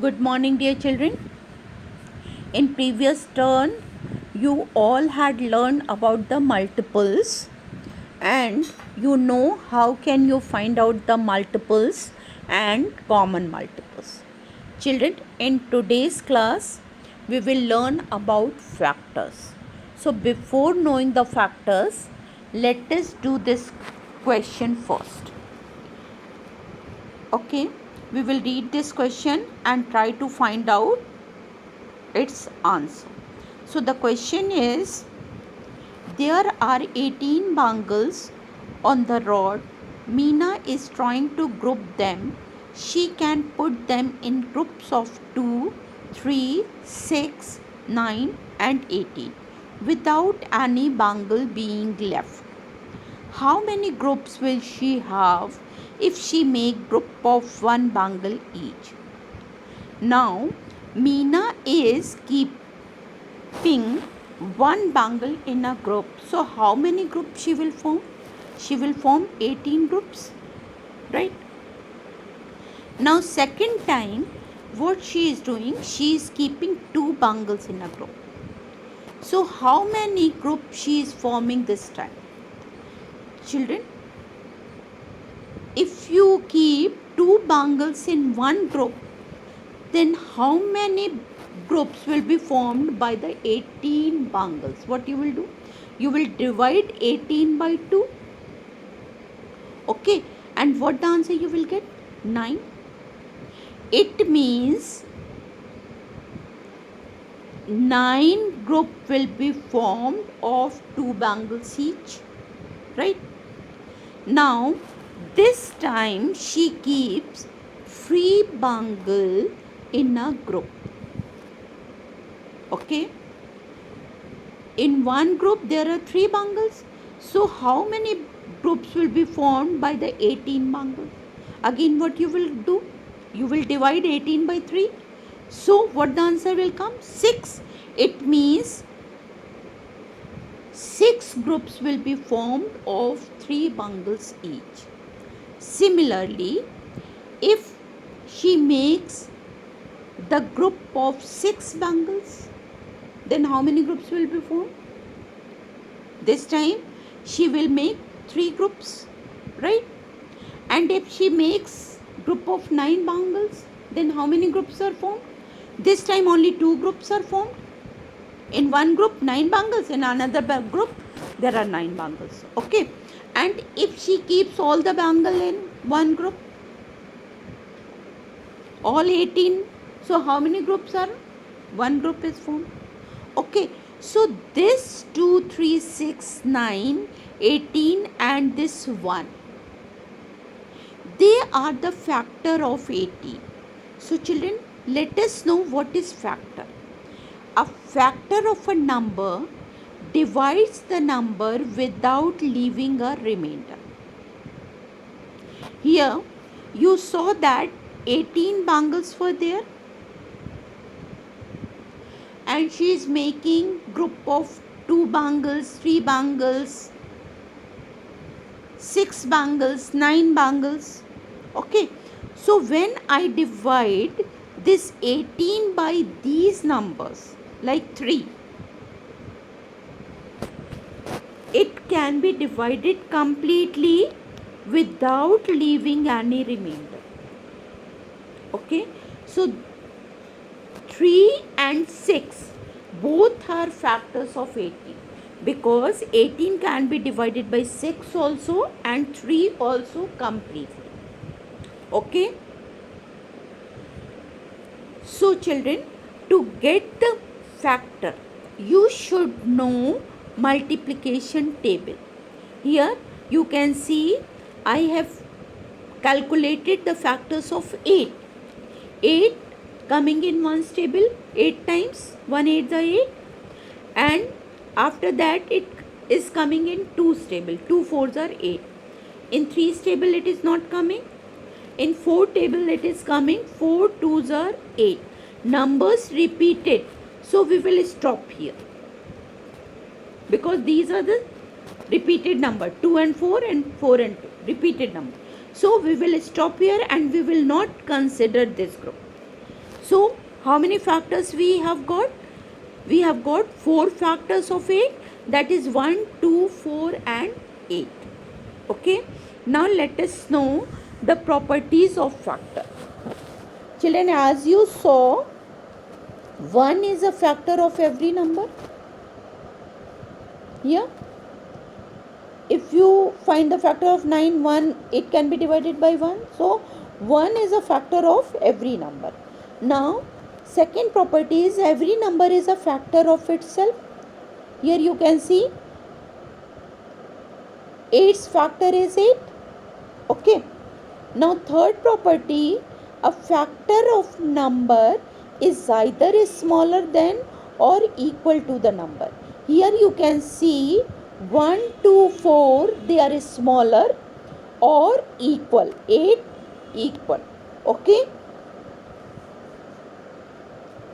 Good morning, dear children. In previous turn, you all had learned about the multiples and you know how can you find out the multiples and common multiples. Children, in today's class, we will learn about factors. So before knowing the factors, let us do this question first. Okay, we will read this question and try to find out its answer. So the question is, there are 18 bangles on the rod. Meena is trying to group them. She can put them in groups of 2, 3, 6, 9 and 18 without any bangle being left. How many groups will she have if she make group of one bangle each? Now Meena is keeping one bangle in a group. So how many groups she will form? She will form 18 groups, right? Now second time what she is doing, she is keeping two bangles in a group. So how many groups she is forming this time? Children, if you keep two bangles in one group, then how many groups will be formed by the 18 bangles? What you will do? You will divide 18 by 2. Okay, and what the answer you will get? 9. It means 9 group will be formed of 2 bangles each, right? Now this time she keeps 3 bangle in a group. Okay, in one group there are 3 bangles. So how many groups will be formed by the 18 bangles? Again what you will do? You will divide 18 by 3. So what the answer will come? 6. It means 6 groups will be formed of 3 bangles each. Similarly, if she makes the group of 6 bangles, then how many groups will be formed? This time she will make 3 groups, right? And if she makes group of 9 bangles, then how many groups are formed? This time only 2 groups are formed. In one group 9 bangles, in another group there are 9 bangles. Okay, and if she keeps all the bangle in one group, all 18, so how many groups are? One group is formed. Okay, so this 2, 3, 6, 9, 18 and this 1, they are the factor of 18. So children, let us know what is factor. A factor of a number divides the number without leaving a remainder. Here you saw that 18 bangles were there and she is making group of 2 bangles, 3 bangles, 6 bangles, 9 bangles. Okay, so when I divide this 18 by these numbers like 3, it can be divided completely without leaving any remainder. Okay, so 3 and 6 both are factors of 18 because 18 can be divided by 6 also and 3 also completely. Okay, so children, to get the factor you should know multiplication table. Here you can see I have calculated the factors of 8. 8 coming in one's table, 8 times 1 8 is 8, and after that it is coming in 2's table, 2 4's are 8. In 3's table it is not coming. In 4 table it is coming, 4 2's are 8. Numbers repeated, so we will stop here because these are the repeated number, 2 and 4 and 4 and 2 repeated number. So we will stop here and we will not consider this group. So how many factors we have got? We have got 4 factors of 8, that is 1, 2, 4 and 8. Okay. Now let us know the properties of factor. Children, as you saw, 1 is a factor of every number. Here, if you find the factor of 9, 1, it can be divided by 1. So 1 is a factor of every number. Now, second property is every number is a factor of itself. Here you can see 8's factor is 8. Okay. Now third property, a factor of number is either smaller than or equal to the number. Here you can see 1, 2, 4, they are smaller or equal. 8 equal. Okay.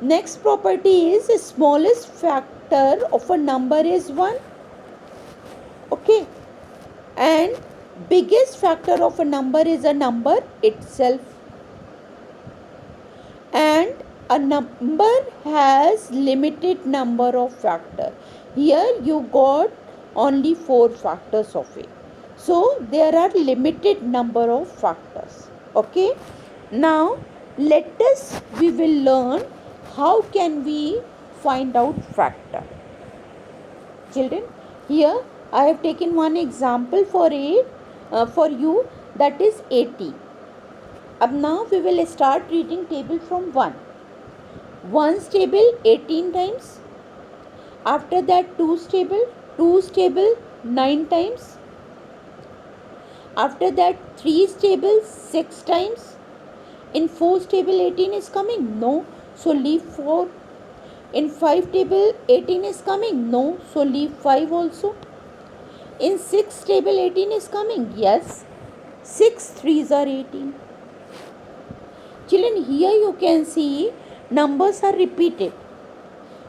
Next property is the smallest factor of a number is 1. Okay. And biggest factor of a number is a number itself. And a number has limited number of factor. Here you got only 4 factors of it. So there are limited number of factors. Okay. Now we will learn how can we find out factor. Children, here I have taken one example for you, that is 80. Now we will start reading table from 1. 1's table 18 times. After that 2's table 9 times. After that 3's table 6 times. In 4's table 18 is coming? No. So leave 4. In 5 table 18 is coming? No. So leave 5 also. In 6 table 18 is coming? Yes. 6 3s are 18. Children, here you can see numbers are repeated.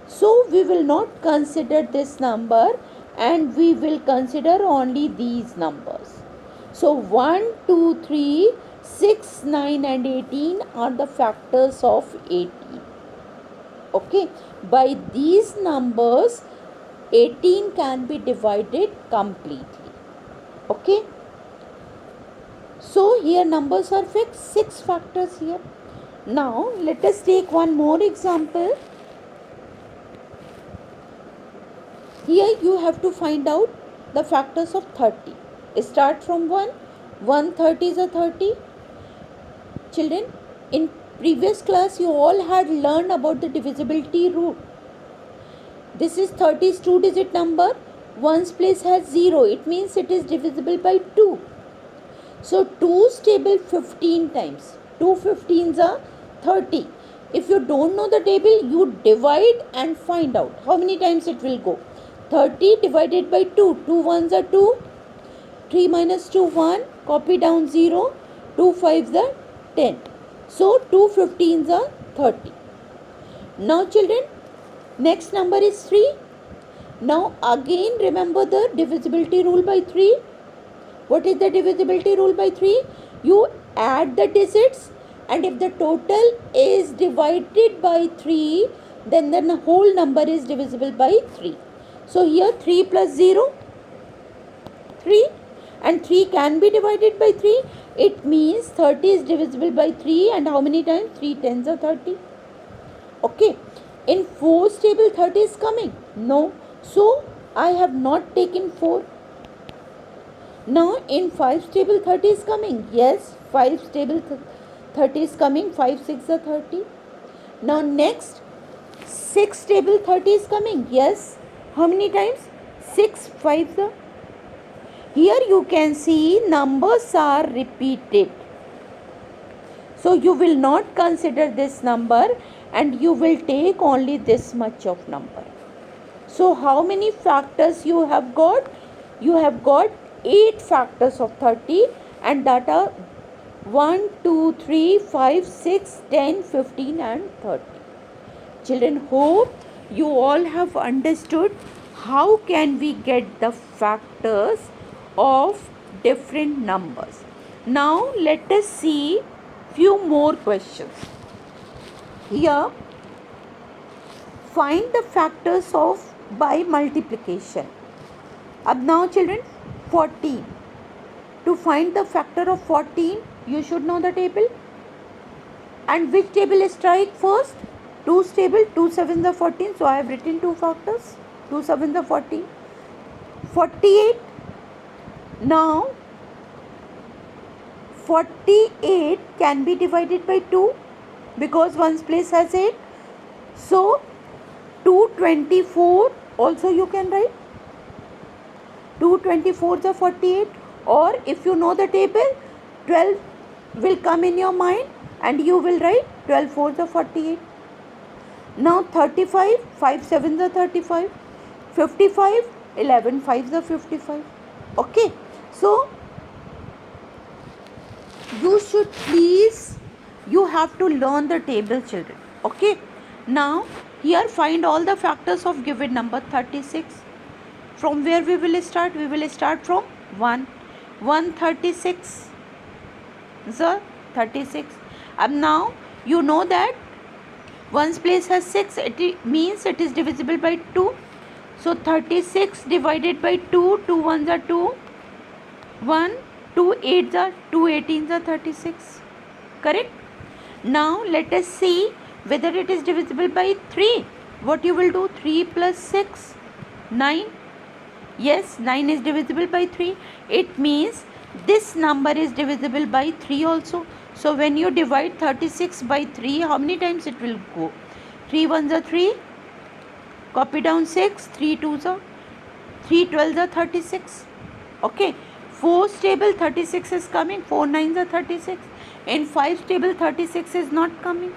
So we will not consider this number and we will consider only these numbers. So 1, 2, 3, 6, 9 and 18 are the factors of 18. Okay. By these numbers 18 can be divided completely. Okay. So here numbers are fixed, 6 factors here. Now let us take one more example. Here you have to find out the factors of 30. Start from 1. 1 30 is a 30. Children, in previous class you all had learned about the divisibility rule. This is 30's 2-digit number. 1's place has 0. It means it is divisible by 2. So 2's table 15 times. 2 15s are 30. If you don't know the table, you divide and find out how many times it will go. 30 divided by 2. 2 1s are 2. 3 minus 2 1. Copy down 0. 2 5s are 10. So 2 15s are 30. Now children, next number is 3. Now again remember the divisibility rule by 3. What is the divisibility rule by 3? You add the digits and if the total is divided by 3, then the whole number is divisible by 3. So here 3 plus 0, 3, and 3 can be divided by 3. It means 30 is divisible by 3 and how many times? 3 tens are 30. Okay. In 4's table 30 is coming? No. So I have not taken 4. Now in 5's table 30 is coming? Yes, 5's table 30 is coming. 5 6 are 30. Now next 6's table 30 is coming? Yes. How many times? 6 5s are. Here you can see numbers are repeated. So you will not consider this number and you will take only this much of number. So how many factors you have got? You have got 8 factors of 30 and that are 1, 2, 3, 5, 6, 10, 15 and 30. Children, hope you all have understood how can we get the factors of different numbers. Now let us see few more questions. here find the factors of by multiplication. Ab now children, 14. To find the factor of 14, you should know the table. And which table is strike first? 2's table. 2 7s are 14. So I have written two factors. 2 7s are 14. 48. Now 48 can be divided by 2 because one's place has 8. So 224 also you can write. 224s are 48. Or if you know the table, 12 will come in your mind and you will write 12 4s are 48. Now 35, 5 7s are 35. 55, 11 5s are 55. Okay. So you should please, you have to learn the table children. Okay. Now here find all the factors of given number 36. From where we will start? We will start from 1. 136. So 36. And now you know that one's place has 6. It means it is divisible by 2. So 36 divided by 2. 2 1s are 2. 1. 2 8s are 2 18s are 36. Correct? Now let us see whether it is divisible by 3. What you will do? 3 plus 6, 9. Yes, 9 is divisible by 3. It means this number is divisible by 3 also. So when you divide 36 by 3, how many times it will go? 3 1s are 3. Copy down 6. 3 2s are 3 12s are 36. Okay. 4's table 36 is coming. 4 9s are 36. In 5's table 36 is not coming.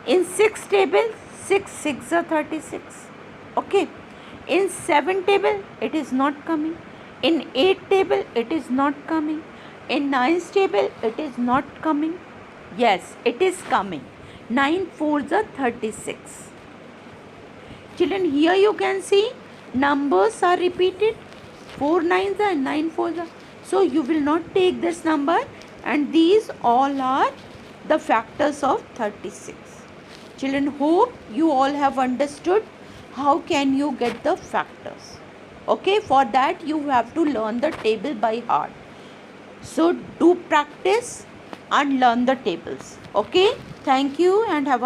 In 6 table 6 6 are 36. Okay. In 7 table it is not coming. In 8 table it is not coming. In 9's table it is not coming. Yes, it is coming. 9 4s are 36. Children, here you can see numbers are repeated. 4 9s are and 9 4s are. So you will not take this number, and these all are the factors of 36. Children, hope you all have understood how can you get the factors. Okay, for that you have to learn the table by heart. So do practice and learn the tables. Okay, thank you and have a